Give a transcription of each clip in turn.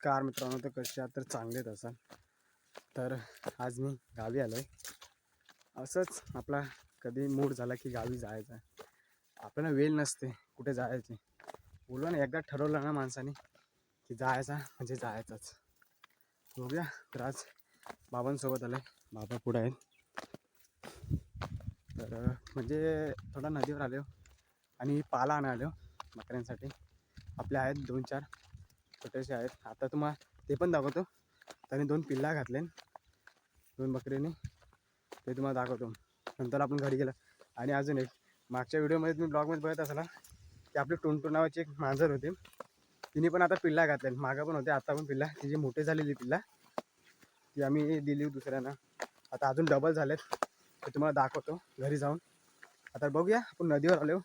नमस्कार मित्रांनो, तर कसे आहात? तर चांगलेच असाल. तर आज मी गावी आलो आहे. असंच आपला कधी मूड झाला की गावी जायचं आहे. आपल्याला वेळ नसते कुठे जायचे. बोललो ना, एकदा ठरवलं ना माणसाने की जायचा म्हणजे जायचंच. बघूया. तर आज बाबांसोबत आलं आहे. बाबा पुढे आहेत. तर म्हणजे थोडा नदीवर आलो आणि पाला आणायला आलो बकऱ्यांसाठी. आपले आहेत 2-4 छोटेसे आहेत. आता तुम्हाला ते पण दाखवतो. त्याने 2 पिल्ला घातले, 2 बकरीने, ते तुम्हाला दाखवतो. नंतर आपण घरी गेलं. आणि अजून एक मागच्या व्हिडिओमध्ये तुम्ही ब्लॉगमध्ये बघत असाल की आपली टुनटू नावाची एक मांजर होती. तिने पण आता पिल्ला घातले. मागं पण होते, आता पण पिल्ला. तिची मोठी झालेली पिल्ला ती आम्ही दिली दुसऱ्यांना. आता अजून डबल झालेत, ते तुम्हाला दाखवतो घरी जाऊन. आता बघूया, आपण नदीवर आलो.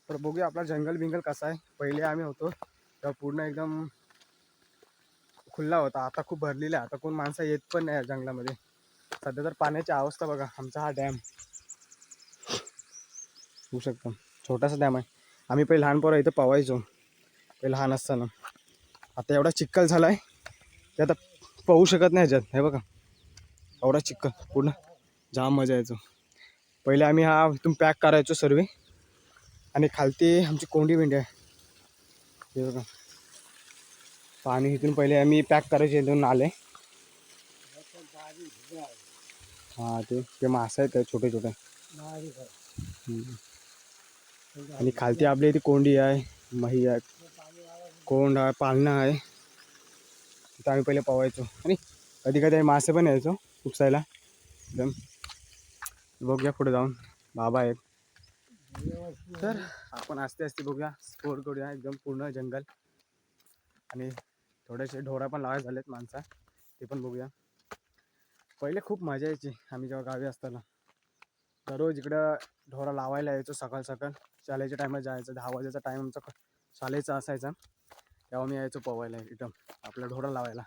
तर बघूया आपला जंगल बिंगल कसा आहे. पहिले आम्ही होतो तेव्हा पूर्ण एकदम खुल्ला होता. आता खूप भरलेला आहे. आता कोण माणसं येत पण नाही जंगलामध्ये. सध्या तर पाण्याची अवस्था बघा. आमचा हा डॅम होऊ शकतो, छोटासा डॅम आहे. आम्ही पहिले लहान पोरं इथं पवायचो, पहिले लहान असताना. आता एवढा चिखल झाला आहे ते आता पोहू शकत नाही ह्याच्यात. हे बघा एवढा चिखल, पूर्ण जाम मजा यायचो. पहिले आम्ही हा इथून पॅक करायचो सर्व. आणि खालती आमची कोंडी बिंडी आहे. हे बघा पाणी इथून पहिले आम्ही पॅक करायचे इथून आले. हां, ते मासे आहेत छोटे छोटे. आणि खालती आपल्या इथे कोंडी आहे, मही आहे, कोंड आहे, पाळणं आहे. तिथं आम्ही पहिले पवायचो. आणि कधी कधी मासे पण यायचो उपसायला एकदम. बघूया पुढे जाऊन बाबा आहेत. तर आपण आस्ते आस्ते बघूया, स्कोर करूया एकदम पूर्ण जंगल. आणि थोडेसे ढोरा पण लावायचे झालेत माणसा, ते पण बघूया. पहिले खूप मजा यायची आम्ही जेव्हा गावी असताना. दररोज इकडं ढोरा लावायला यायचो. सकाळ सकाळ शाळेच्या टायमात जायचं. 10 वाजेचा टाईम आमचा शाळेचा असायचा. तेव्हा मी यायचो पवायला एकदम आपल्या ढोरा लावायला.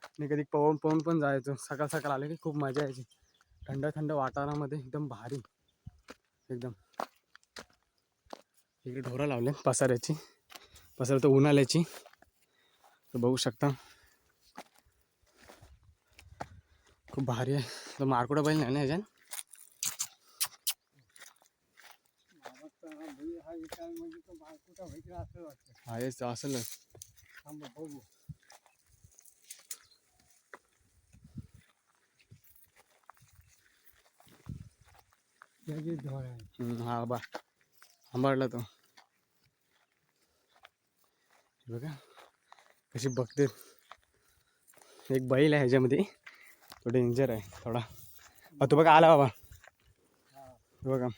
आणि कधी पवून पण जायचो. सकाळ सकाळ आले की खूप मजा यायची. थंड थंड वातावरणामध्ये एकदम भारी एकदम. इकडे ढोरा लावले पसाऱ्याची, पसार तर उन्हाळ्याची. तर बघू शकता खूप भारी आहे. तर मारकुडा बैल नाही ना ह्याच्यात. आहेच असेलच. हा बा सांभाळला तो. बघा कशी बघते. एक बैल आहे ह्याच्यामध्ये, तो डेंजर आहे थोडा. तो बघा आला बाबा, बघा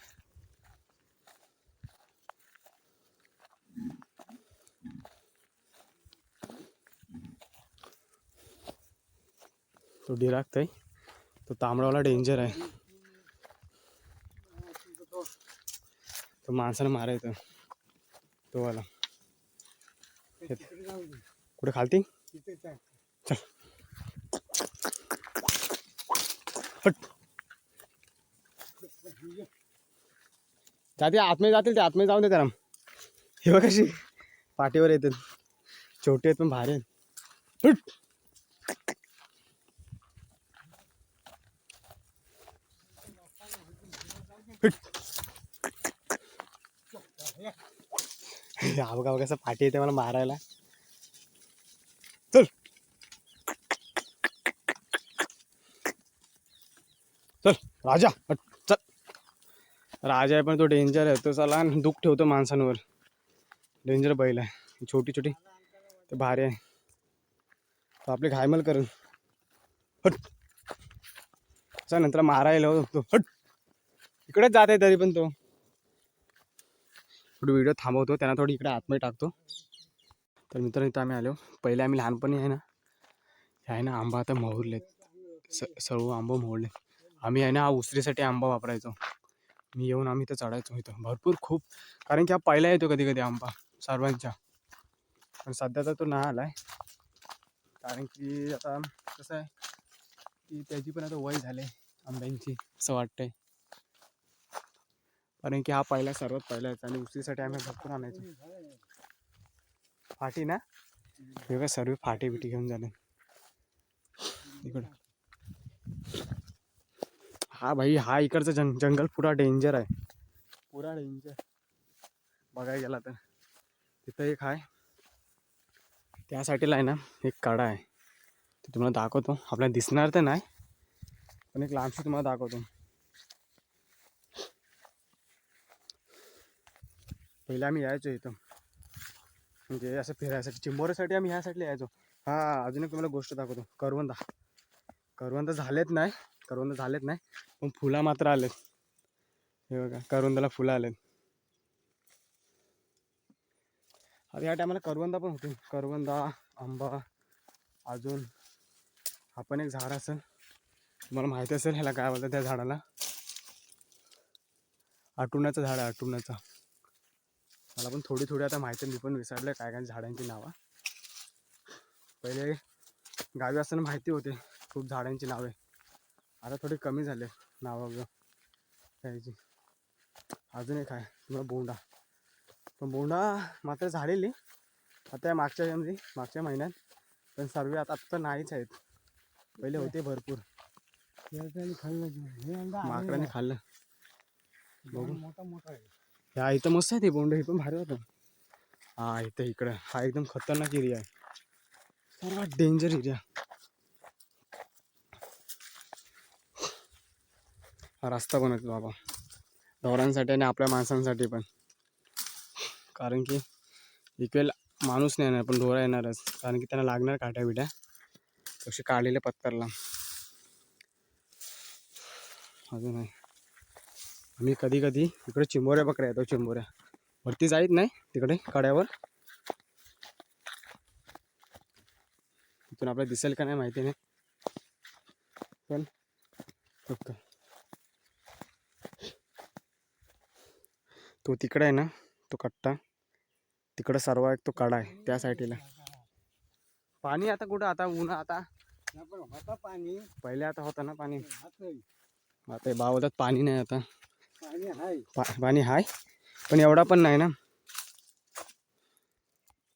तो डिरागतोय. तो तांबडावाला डेंजर आहे. तो माणसाला मारायचं तो वाला. कुठे खालती चल हट. जाते आतमध्ये, जातील ते आतमध्ये, जाऊन दे त्याला. हे बघ कशी पाठीवर येतात. छोटे आहेत पण भारी आहेत. हट. हा बघा कसं पाठी येते मला मारायला. चल चल राजा, हट चल. राजा आहे पण तो डेंजर आहे. तो चला दुःख ठेवतो माणसांवर. डेंजर बैल आहे. छोटी छोटी ते भारी आहे. तो आपले घायमल करेल. हट चल, नंतर मारायला तो. हट इकडेच जात आहे तरी पण तो. थोडी व्हिडिओ थांबवतो, त्यांना थोडी इकडे आतमध्ये टाकतो. तर मित्रांनो इथं आम्ही आलो. पहिले आम्ही लहानपणी आहे ना, हे आहे ना आंबा आता मोहरलेत. सर्व आंबा मोहरले. आम्ही आहे ना हा उसरीसाठी आंबा वापरायचो. मी येऊन आम्ही इथं चढायचो इथं भरपूर खूप. कारण की हा पहिला येतो कधी कधी आंबा सर्वांच्या. पण सध्या तर तो नाही आलाय. कारण की आता कसं आहे की त्याची पण आता वय झाले आंब्यांची असं वाटतंय. कारण की हा सर्वात पहिला यायचा. आणि उसरीसाठी आम्ही भरपूर आणायचो. फाटी ना हे का सर्व फाटे बिटी घेऊन झाले इकडं. हा भाई, हा इकडचं जंगल पुरा डेंजर आहे, पुरा डेंजर. बघायला गेला तर तिथं एक आहे, त्या साईडला आहे ना एक कडा आहे, ते तुम्हाला दाखवतो. आपल्याला दिसणार तर नाही, पण एक लांबशी तुम्हाला दाखवतो. पहिले आम्ही यायचो इथं, म्हणजे असं फिरायसाठी, चिंबोऱ्यासाठी आम्ही ह्या साईडला यायचो. हा, अजून एक तुम्हाला गोष्ट दाखवतो. करवंद झालेत नाही, पण फुला मात्र आलेत. हे बघा, करवंदाला फुलं आलेत. आता या टायमाला करवंदा पण होते, करवंदा, आंबा. अजून हा पण एक झाड असेल, तुम्हाला माहिती असेल ह्याला काय बोलतात, त्या झाडाला अटुणाचं झाड आहे, अटुणाचं. मला पण थोडी आता माहिती, मी पण विसरले काय काय झाडांची नावं. पहिले गावी असताना माहिती होते खूप झाडांची नावे, आता थोडी कमी झाले नावं त्याची. अजून एक आहे तुम्हाला बोंडा, पण बोंडा मात्र झालेली आता मागच्या महिन्यात, पण सर्व आता नाहीच आहेत. पहिले होते भरपूर, माकडाने खाल्लं. बघू, मोठा आहे. ह्या इथं मस्त आहे ते बोंड, हे पण भारी होतं. हा इथं इकडं हा एकदम खतरनाक एरिया आहे, सर्वात डेंजर एरिया. हा रस्ता बनवतो बाबा ढोरांसाठी आणि आपल्या माणसांसाठी पण, कारण की इकडे माणूस नाही येणार पण ढोरा येणारच, कारण की त्यांना लागणार काट्या बिट्या, तसे काढलेले पत्तरला. अजून आहे, आम्ही कधी इकडे चिंबोऱ्या बकऱ्या येतो, चिंबोऱ्या वरती जाईत नाही तिकडे कड्यावर, तिथून आपल्याला दिसेल का नाही माहिती नाही, पण तो तिकडे आहे ना, तो कट्टा तिकडे सर्व एक तो कडा आहे त्या साईडला. पाणी आता कुठं, आता ऊन, आता होता पाणी पहिले, आता होता ना पाणी, आता बावधात पाणी नाही. आता पाणी हाय पण एवढा पण नाही ना.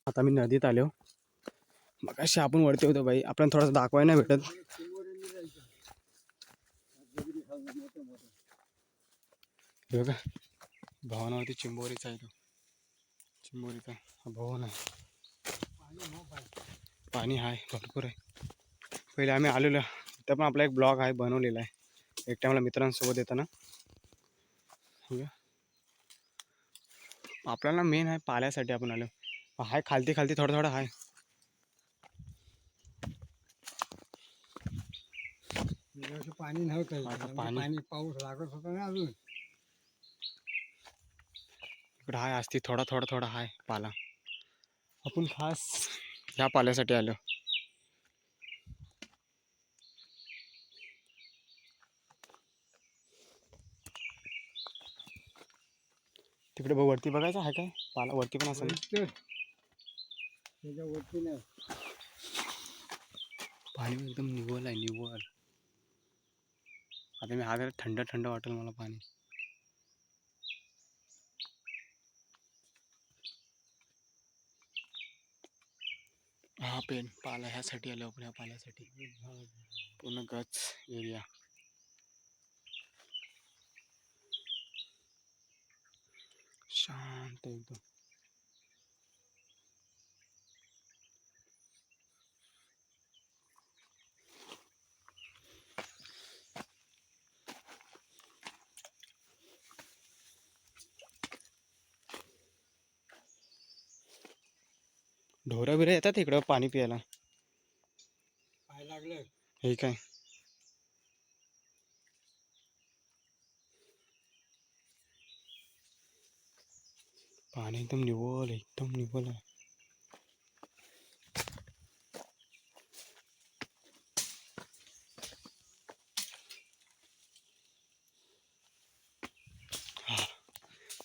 आता मी नदीत आलो, मग अशी आपण वरती होतो भाई, आपल्याला थोडंसं दाखवाय नाही भेटत. बघा भवनावरती चिंबोरीचा आहे, तो चिंबोरीचा हा भवन आहे. पाणी आहे भरपूर आहे. पहिले आम्ही आलेलो तर पण आपला एक ब्लॉग आहे बनवलेला आहे, एक टाइमला मित्रांसोबत येताना. आपल्याला मेन आहे पाल्यासाठी आपण आलो, हाय खालती थोडं आहे. पाणी नव्हतं, पाणी पाऊस लागत होता ना, अजून इकडं हाय असती थोडा हाय पाला. आपण खास ह्या पाल्यासाठी आलो. तिकडे वरती बघायचं आहे काय पाला, वरती पण असेल वरती नाही. पाणी एकदम निव्वळ आहे, निव्वळ. आता मी हा थंड वाटेल मला पाणी. हा पेन पाला ह्यासाठी आलो आपण, ह्या पाल्यासाठी. पूर्ण गच एरिया, शांत एकदम. ढोरं बिरं येतात इकडं पाणी प्यायला. काय लागलं हे काय, पाणी एकदम निव्वळ आहे.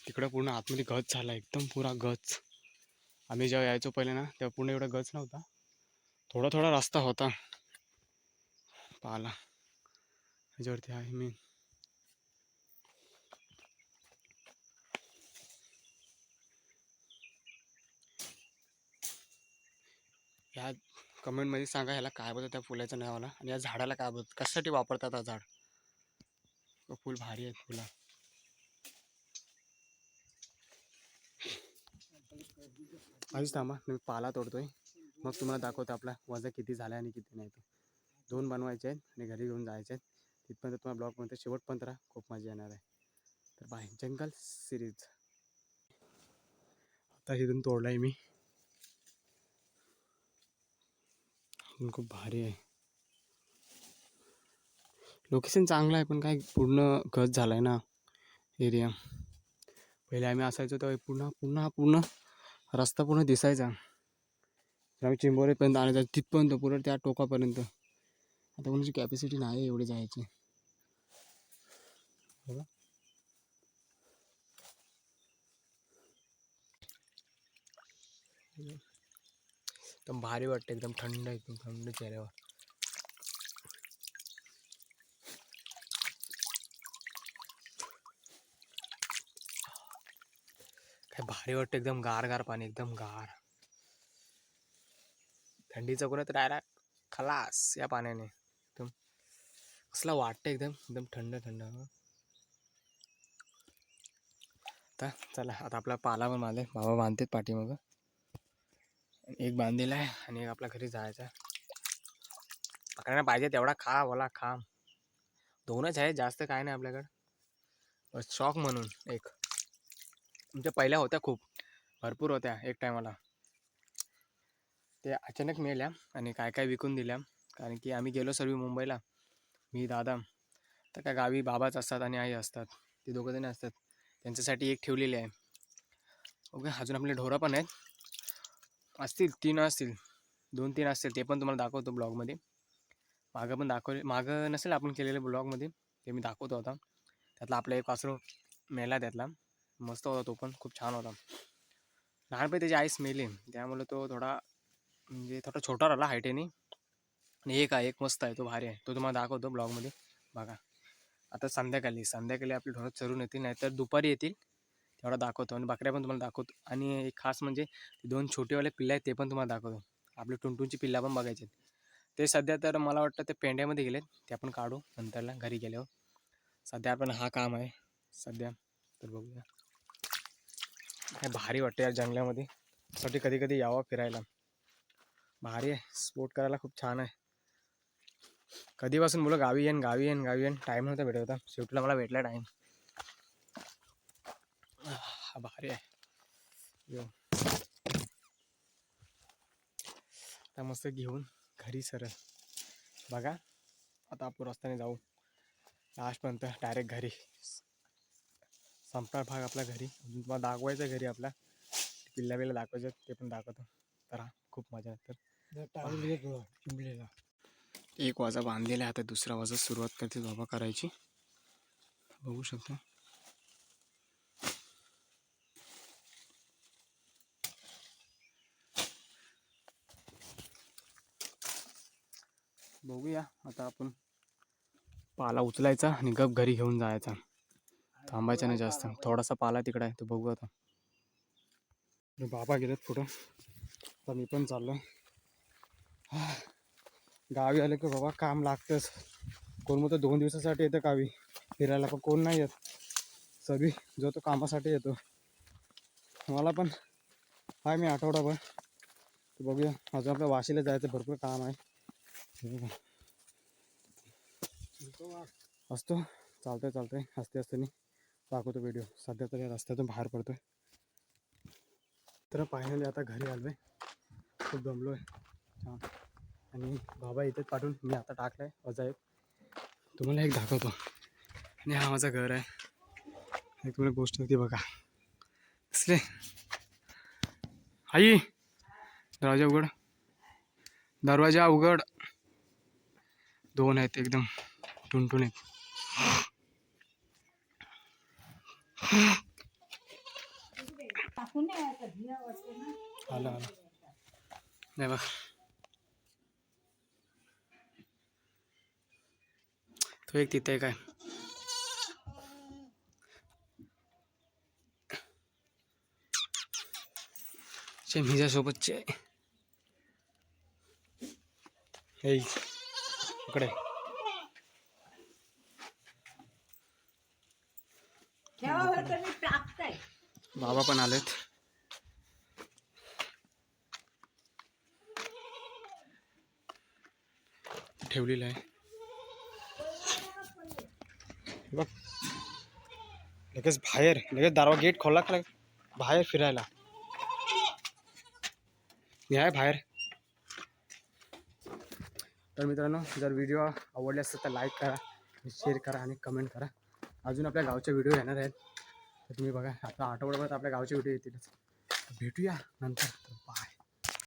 तिकडं पूर्ण आतमध्ये गच झाला, एकदम पुरा गच. आम्ही जेव्हा यायचो पहिले ना, तेव्हा पूर्ण एवढा गच नव्हता, थोडा रस्ता होता पाला ह्याच्यावरती आहे मी. ह्या कमेंटमध्ये सांगा ह्याला काय बोलतात त्या फुलाच्या नावाला आणि या झाडाला काय बोलतात, कशासाठी वापरतात हा झाड. फुल भारी आहेत फुलं. आधीच थांबा मी पाला तोडतोय मग तुम्हाला दाखवतो आपला वजन किती झाला आणि किती नाही. तो 2 बनवायचे आहेत आणि घरी घेऊन जायचे आहेत. तिथपर्यंत तुम्हाला ब्लॉगमध्ये शेवटपर्यंत राहा, खूप मजा येणार आहे. तर बाय. जंगल सिरीज आता इथून तोडलाय मी. खूप भारी आहे. लोकेशन चांगलं आहे पण काय पूर्ण गच झालाय ना एरिया. पहिले आम्ही असायचो तेव्हा पूर्ण रस्ता पूर्ण दिसायचा. आम्ही चिंबोरेपर्यंत आणायचं तिथपर्यंत पुढे त्या टोकापर्यंत. आता कोणाची कॅपॅसिटी नाही एवढी जायची. बघा एकदम भारी वाटतं, एकदम थंड चेहऱ्यावर. काय भारी वाटतं, एकदम गार पाणी, एकदम गार. थंडीचं कोणा तर डायरेक्ट खलास या पाण्याने. एकदम कसला वाटतं, एकदम थंड. आता चला, आता आपला पाला पण बांधले, बाबा बांधतात पाठीमागं. एक बांधलेला आहे आणि एक आपल्या घरी जायचा. पकडायला पाहिजे तेवढा खा बोला खा. 2च आहे, जास्त काय नाही आपल्याकडं. शॉक म्हणून एक. तुमच्या पहिल्या होत्या, खूप भरपूर होत्या एक टायमाला. ते अचानक मेल्या आणि काय विकून दिल्या. कारण की आम्ही गेलो सर्व मुंबईला, मी दादा. तर काय गावी बाबाच असतात आणि आई असतात, ते दोघंजण असतात. त्यांच्यासाठी एक ठेवलेली आहे. ओके. अजून आपले ढोरं पण आहेत, असतील 3 असतील, 2-3 असतील. ते पण तुम्हाला दाखवतो ब्लॉगमध्ये. मागं पण मागं नसेल आपण केलेलं ब्लॉगमध्ये, ते मी दाखवतो होता. त्यातला आपला एक वासरू मेला त्यातला. मस्त होता तो पण, खूप छान होता. लहानपणी त्याची आईस मेली, त्यामुळे तो थोडा छोटा राहिला हाईटेने. आणि एक मस्त आहे, तो भारी आहे, तो तुम्हाला दाखवतो ब्लॉगमध्ये बघा. आता संध्याकाळी आपले ढोरं चरून येतील, नाहीतर दुपारी येतील, तेवढा दाखवतो. आणि बकऱ्या पण तुम्हाला दाखवतो. आणि एक खास म्हणजे 2 छोटेवाले पिल्लं आहेत, ते पण तुम्हाला दाखवतो. आपले टुनटुनची पिल्ला पण बघायचे. ते सध्या तर मला वाटतं ते पेंड्यामध्ये गेलेत, ते आपण काढू नंतरला घरी गेल्यावर. सध्या आपण हा काम आहे सध्या. तर बघूया, काय भारी वाटतं या जंगलामध्ये. साठी कधी यावं फिरायला. भारी आहे, स्पोर्ट करायला खूप छान आहे. कधीपासून मुलं गावी येईन टाईम नव्हता भेटत होता. शेवटीला मला भेटला टाईम. हा भारी आहे. आता मस्त घेऊन घरी सरळ बघा. आता आपण रस्त्याने जाऊ लास्टपर्यंत डायरेक्ट घरी. संपणार भाग आपल्या घरी. तुम्हाला दाखवायचं घरी आपल्या पिल्ला दाखवायचं, ते पण दाखवतो. तर खूप मजा येते. चिंबलेला 1 वाजा बांधलेला आहे. आता 2रा वाजा सुरुवात करते बाबा करायची. बघू शकता. बघूया आता आपण पाला उचलायचा आणि गप घरी घेऊन जायचा. थांबायचं नाही जास्त. थोडासा पाला तिकडे आहे, तो बघू आता. बाबा गेलेत पुढं, तर मी पण चाललो. गावी आले की बाबा काम लागतंच. कोण मग 2 दिवसासाठी येतं गावी फिरायला, पण कोण नाही येत. सगळी जो तो कामासाठी येतो. मला पण हाय, मी आठवडाभर. तर बघूया, अजून आपल्या वाशीला जायचं भरपूर काम आहे. असतो चालतंय असते दाखवतो व्हिडिओ. सध्या तर या रस्त्यातून बाहेर पडतोय. तर फायनली आता घरी आलो आहे. खूप दमलो आहे, छान. आणि बाबा इथेच पाठवून मी आता टाकलं आहे वजा एक. तुम्हाला एक दाखवतो. आणि हा माझं घर आहे. एक तुम्हाला गोष्ट होती बघा. दिसले आई, दरवाजा उघड. 2 आहेत, एकदम टुनटुन आहेत. आला नाही बघ, तो एक तिथे काय सेम हिच्यासोबतचे आहे. हे इकडे बाबा पण आलेत. ठेवलेलं आहे बघ. लगेच बाहेर, लगेच दारवा गेट खोलला का बाहेर फिरायला. मी आहे बाहेर. तर मित्रांनो, जर व्हिडिओ आवडले असेल तर लाईक करा, शेअर करा आणि कमेंट करा. अजून आपल्या गावचे व्हिडिओ येणार आहेत, तर तुम्ही बघा. आता आठवड्याभरात आपल्या गावचे व्हिडिओ येतीलच. भेटूया नंतर. बाय.